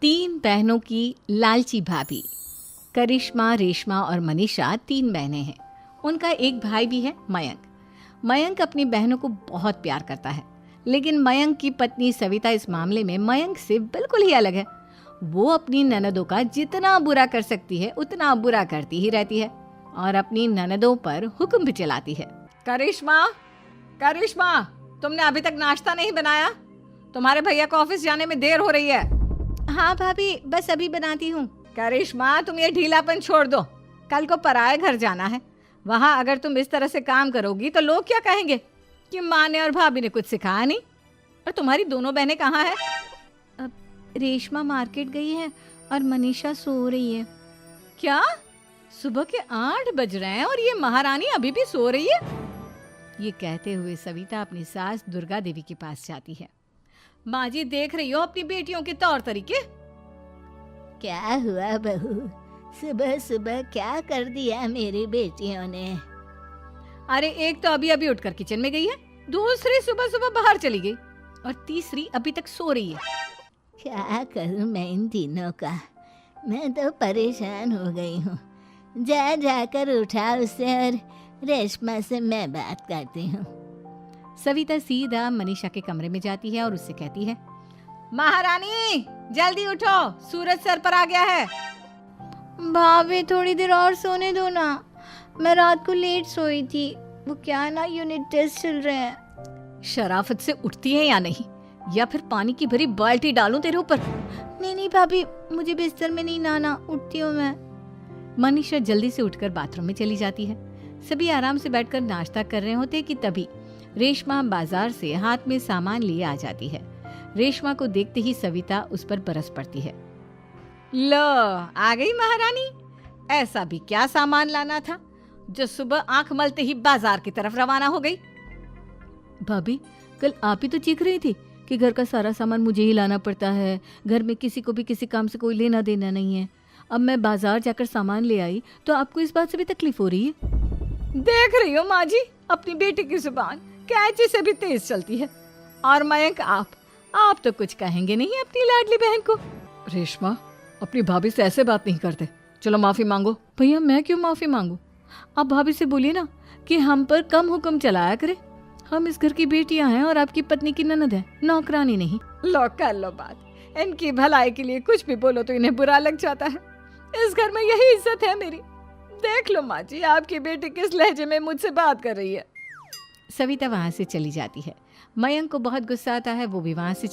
तीन बहनों की लालची भाभी। करिश्मा, रेशमा और मनीषा तीन बहनें हैं। उनका एक भाई भी है, मयंक। मयंक अपनी बहनों को बहुत प्यार करता है, लेकिन मयंक की पत्नी सविता इस मामले में मयंक से बिल्कुल ही अलग है। वो अपनी ननदों का जितना बुरा कर सकती है उतना बुरा करती ही रहती है और अपनी ननदों पर हुक्म भी चलाती है। करिश्मा, करिश्मा, तुमने अभी तक नाश्ता नहीं बनाया? तुम्हारे भैया को ऑफिस जाने में देर हो रही है। हाँ भाभी, बस अभी बनाती हूँ। करिश्मा, तुम ये ढीलापन छोड़ दो। कल को पराए घर जाना है। वहाँ अगर तुम इस तरह से काम करोगी तो लोग क्या कहेंगे कि माँ ने और भाभी ने कुछ सिखाया नहीं। और तुम्हारी दोनों बहनें कहाँ हैं? अब रेशमा मार्केट गई है और मनीषा सो रही है। क्या? सुबह के 8 बज रहे हैं और ये महारानी अभी भी सो रही है? ये कहते हुए सविता अपनी सास दुर्गा देवी के पास जाती है। माँ जी, देख रही हो अपनी बेटियों के तौर तरीके? क्या हुआ बहू, सुबह सुबह क्या कर दिया मेरी बेटियों ने? अरे एक तो अभी अभी उठकर किचन में गई है, दूसरी सुबह सुबह बाहर चली गई और तीसरी अभी तक सो रही है। क्या करूं मैं इन तीनों का? मैं तो परेशान हो गई हूँ। जा जाकर उठा उसे और रेशमा से मैं बात करती हूँ। सविता सीधा मनीषा के कमरे में जाती है और उससे कहती है, महारानी जल्दी उठो, सूरज सर पर आ गया है। भाभी थोड़ी देर और सोने दो ना, मैं रात को लेट सोई थी। वो क्या ना, यूनिट टेस्ट चल रहे हैं। शराफत से उठती है या नहीं, या फिर पानी की भरी बाल्टी डालूं तेरे ऊपर? नहीं नहीं भाभी, मुझे बिस्तर में नहीं नहाना, उठती हूँ मैं। मनीषा जल्दी से उठकर बाथरूम में चली जाती है। सभी आराम से बैठकर नाश्ता कर रहे होते कि तभी रेशमा बाजार से हाथ में सामान लिए आ जाती है। रेशमा को देखते ही सविता उस पर बरस पड़ती है। लो, आ गई महारानी। ऐसा भी क्या सामान लाना था जो सुबह आंख मलते ही बाजार की तरफ रवाना हो गई? भाभी, कल आप ही तो चीख रही थी कि घर का सारा सामान मुझे ही लाना पड़ता है, घर में किसी को भी किसी काम से कोई लेना देना नहीं है। अब मैं बाजार जाकर सामान ले आई तो आपको इस बात से भी तकलीफ हो रही है? देख रही हो माँ जी, अपनी बेटी की जुबान कैंची से भी तेज चलती है। और मयंक, आप तो कुछ कहेंगे नहीं अपनी लाडली बहन को। रेशमा, अपनी भाभी से ऐसे बात नहीं करते। चलो माफी मांगो। भैया, मैं क्यों माफी मांगू? आप भाभी से बोलिए ना कि हम पर कम हुक्म चलाया करे। हम इस घर की बेटियां हैं और आपकी पत्नी की ननद है, नौकरानी नहीं। लो कर लो बात। इनकी भलाई के लिए कुछ भी बोलो तो इन्हें बुरा लग जाता है। इस घर में यही इज्जत है मेरी। देख लो माँ जी, आपकी बेटी किस लहजे में मुझसे बात कर रही है। सविता वहां से चली जाती है। मयंक को बहुत गुस्सा आता है, वो भी वहां से